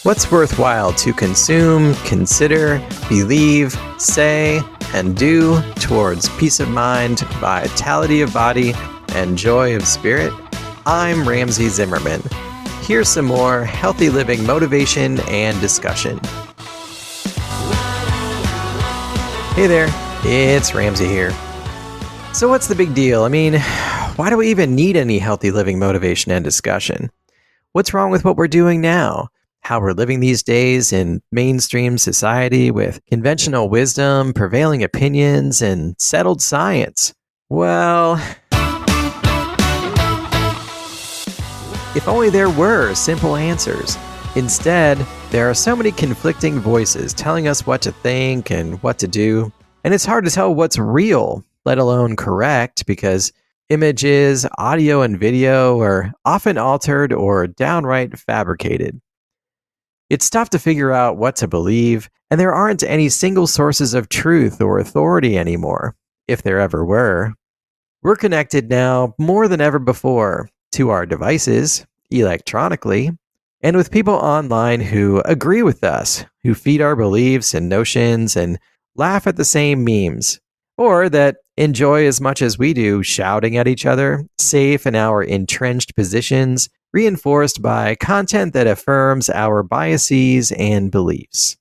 What's worthwhile to consume, consider, believe, say, and do towards peace of mind, vitality of body, and joy of spirit? I'm Ramsey Zimmerman. Here's some more healthy living motivation and discussion. Hey there, it's Ramsey here. So what's the big deal? Why do we even need any healthy living motivation and discussion? What's wrong with what we're doing now? How we're living these days in mainstream society with conventional wisdom, prevailing opinions, and settled science? Well, if only there were simple answers. Instead, there are so many conflicting voices telling us what to think and what to do, and it's hard to tell what's real, let alone correct, because images, audio, and video are often altered or downright fabricated. It's tough to figure out what to believe, and there aren't any single sources of truth or authority anymore, if there ever were. We're connected now more than ever before to our devices, electronically, and with people online who agree with us, who feed our beliefs and notions and laugh at the same memes, or that enjoy as much as we do shouting at each other, safe in our entrenched positions, reinforced by content that affirms our biases and beliefs.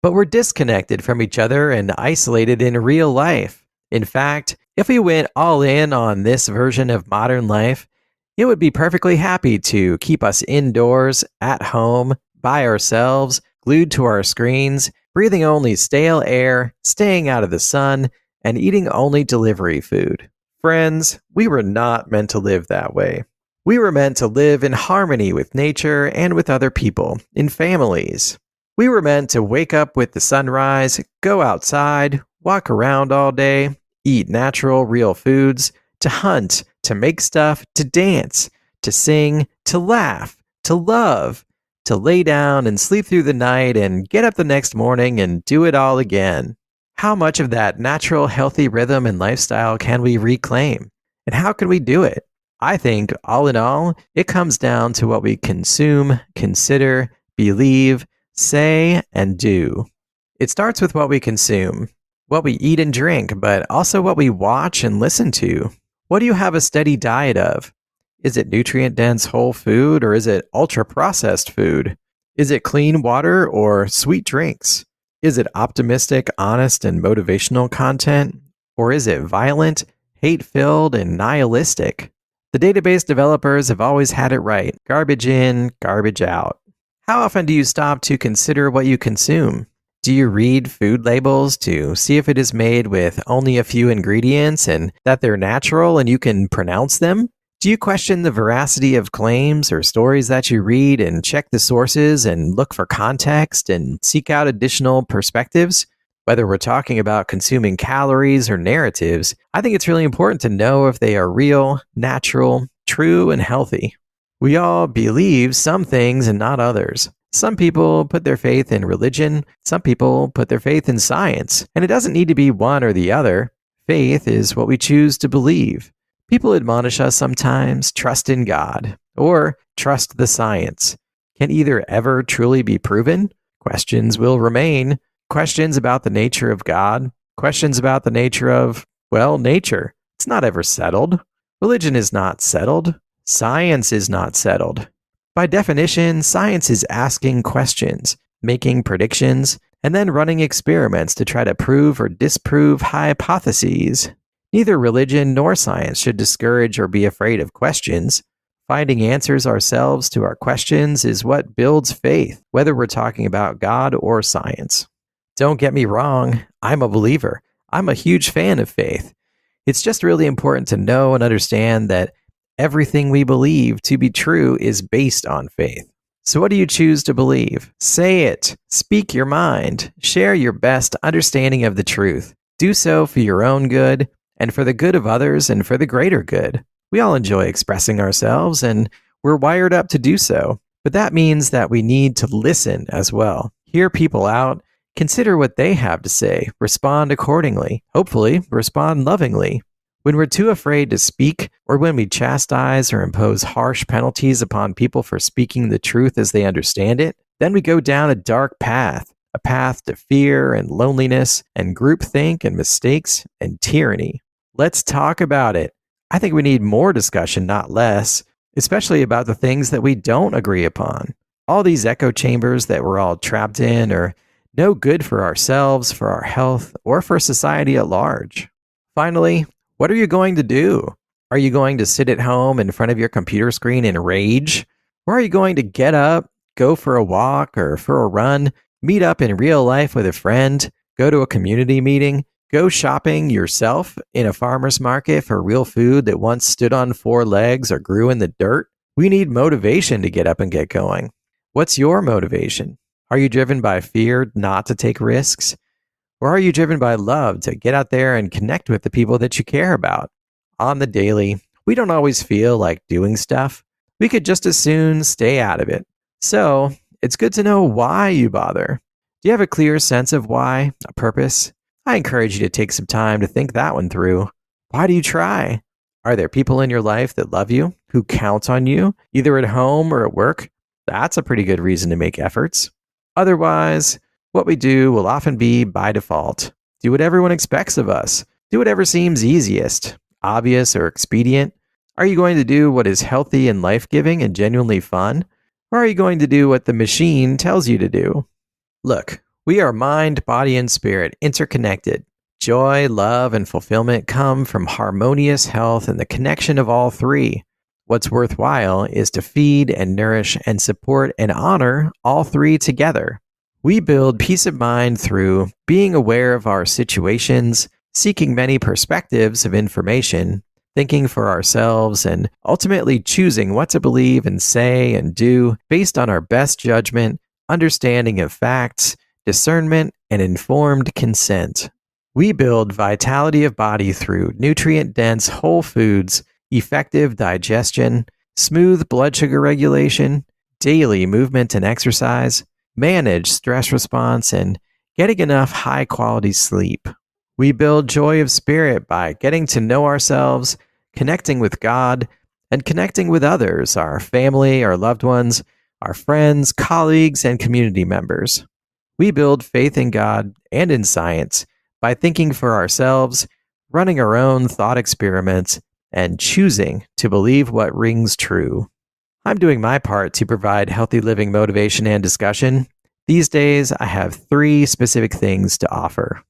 But we're disconnected from each other and isolated in real life. In fact, if we went all in on this version of modern life, it would be perfectly happy to keep us indoors, at home, by ourselves, glued to our screens, breathing only stale air, staying out of the sun, and eating only delivery food. Friends, we were not meant to live that way. We were meant to live in harmony with nature and with other people, in families. We were meant to wake up with the sunrise, go outside, walk around all day, eat natural, real foods, to hunt, to make stuff, to dance, to sing, to laugh, to love, to lay down and sleep through the night and get up the next morning and do it all again. How much of that natural, healthy rhythm and lifestyle can we reclaim? And how can we do it? I think, all in all, it comes down to what we consume, consider, believe, say, and do. It starts with what we consume, what we eat and drink, but also what we watch and listen to. What do you have a steady diet of? Is it nutrient-dense whole food, or is it ultra-processed food? Is it clean water or sweet drinks? Is it optimistic, honest, and motivational content? Or is it violent, hate-filled, and nihilistic? The database developers have always had it right. Garbage in, garbage out. How often do you stop to consider what you consume? Do you read food labels to see if it is made with only a few ingredients and that they're natural and you can pronounce them? Do you question the veracity of claims or stories that you read and check the sources and look for context and seek out additional perspectives? Whether we're talking about consuming calories or narratives, I think it's really important to know if they are real, natural, true, and healthy. We all believe some things and not others. Some people put their faith in religion, some people put their faith in science, and it doesn't need to be one or the other. Faith is what we choose to believe. People admonish us sometimes, trust in God, or trust the science. Can either ever truly be proven? Questions will remain. Questions about the nature of God, questions about the nature of, nature. It's not ever settled. Religion is not settled. Science is not settled. By definition, science is asking questions, making predictions, and then running experiments to try to prove or disprove hypotheses. Neither religion nor science should discourage or be afraid of questions. Finding answers ourselves to our questions is what builds faith, whether we're talking about God or science. Don't get me wrong, I'm a believer. I'm a huge fan of faith. It's just really important to know and understand that everything we believe to be true is based on faith. So what do you choose to believe? Say it. Speak your mind. Share your best understanding of the truth. Do so for your own good and for the good of others and for the greater good. We all enjoy expressing ourselves and we're wired up to do so. But that means that we need to listen as well. Hear people out. Consider what they have to say. Respond accordingly. Hopefully, respond lovingly. When we're too afraid to speak, or when we chastise or impose harsh penalties upon people for speaking the truth as they understand it, then we go down a dark path, a path to fear and loneliness and groupthink and mistakes and tyranny. Let's talk about it. I think we need more discussion, not less, especially about the things that we don't agree upon. All these echo chambers that we're all trapped in are no good for ourselves, for our health, or for society at large. Finally, what are you going to do? Are you going to sit at home in front of your computer screen and rage? Or are you going to get up, go for a walk or for a run, meet up in real life with a friend, go to a community meeting, go shopping yourself in a farmer's market for real food that once stood on 4 legs or grew in the dirt? We need motivation to get up and get going. What's your motivation? Are you driven by fear not to take risks? Or are you driven by love to get out there and connect with the people that you care about? On the daily, we don't always feel like doing stuff. We could just as soon stay out of it. So, it's good to know why you bother. Do you have a clear sense of why, a purpose? I encourage you to take some time to think that one through. Why do you try? Are there people in your life that love you, who count on you, either at home or at work? That's a pretty good reason to make efforts. Otherwise, what we do will often be by default. Do what everyone expects of us. Do whatever seems easiest, obvious, or expedient. Are you going to do what is healthy and life-giving and genuinely fun? Or are you going to do what the machine tells you to do? Look, we are mind, body, and spirit interconnected. Joy, love, and fulfillment come from harmonious health and the connection of all three. What's worthwhile is to feed and nourish and support and honor all three together. We build peace of mind through being aware of our situations, seeking many perspectives of information, thinking for ourselves, and ultimately choosing what to believe and say and do based on our best judgment, understanding of facts, discernment, and informed consent. We build vitality of body through nutrient-dense whole foods, effective digestion, smooth blood sugar regulation, daily movement and exercise, manage stress response, and getting enough high-quality sleep. We build joy of spirit by getting to know ourselves, connecting with God, and connecting with others, our family, our loved ones, our friends, colleagues, and community members. We build faith in God and in science by thinking for ourselves, running our own thought experiments, and choosing to believe what rings true. I'm doing my part to provide healthy living motivation and discussion. These days, I have 3 specific things to offer.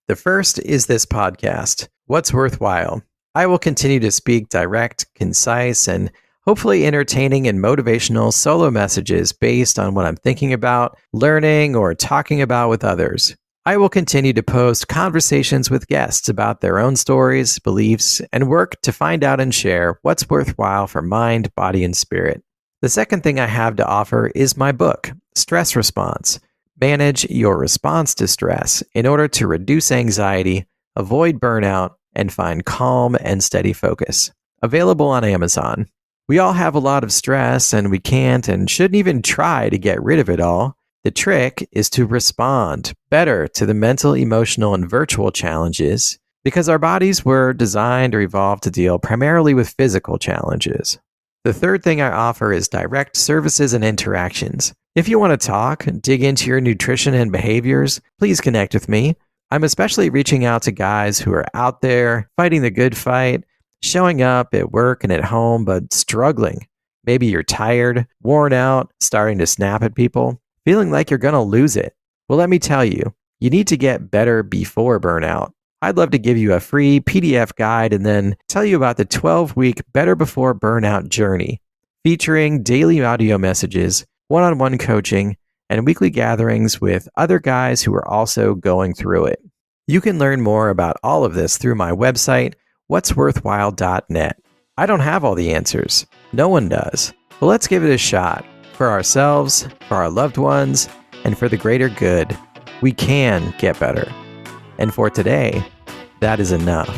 The first is this podcast, What's Worthwhile. I will continue to speak direct, concise, and hopefully entertaining and motivational solo messages based on what I'm thinking about, learning, or talking about with others. I will continue to post conversations with guests about their own stories, beliefs, and work to find out and share what's worthwhile for mind, body, and spirit. The second thing I have to offer is my book, Stress Response. Manage your response to stress in order to reduce anxiety, avoid burnout, and find calm and steady focus. Available on Amazon. We all have a lot of stress, and we can't and shouldn't even try to get rid of it all. The trick is to respond better to the mental, emotional, and virtual challenges because our bodies were designed or evolved to deal primarily with physical challenges. The third thing I offer is direct services and interactions. If you want to talk, dig into your nutrition and behaviors, please connect with me. I'm especially reaching out to guys who are out there fighting the good fight, showing up at work and at home, but struggling. Maybe you're tired, worn out, starting to snap at people, feeling like you're going to lose it. Well, let me tell you, you need to get better before burnout. I'd love to give you a free PDF guide and then tell you about the 12-week Better Before Burnout journey, featuring daily audio messages, one-on-one coaching, and weekly gatherings with other guys who are also going through it. You can learn more about all of this through my website, what'sworthwhile.net. I don't have all the answers. No one does. But let's give it a shot. For ourselves, for our loved ones, and for the greater good. We can get better. And for today, that is enough.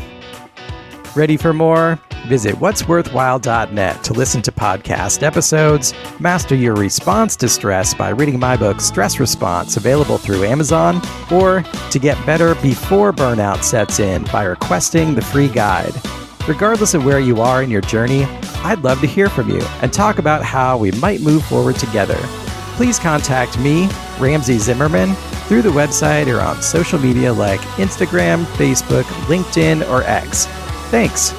Ready for more? Visit what'sworthwhile.net to listen to podcast episodes, master your response to stress by reading my book, Stress Response, available through Amazon, or to get better before burnout sets in by requesting the free guide. Regardless of where you are in your journey, I'd love to hear from you and talk about how we might move forward together. please contact me, Ramsey Zimmerman, through the website or on social media like Instagram, Facebook, LinkedIn, or X. Thanks.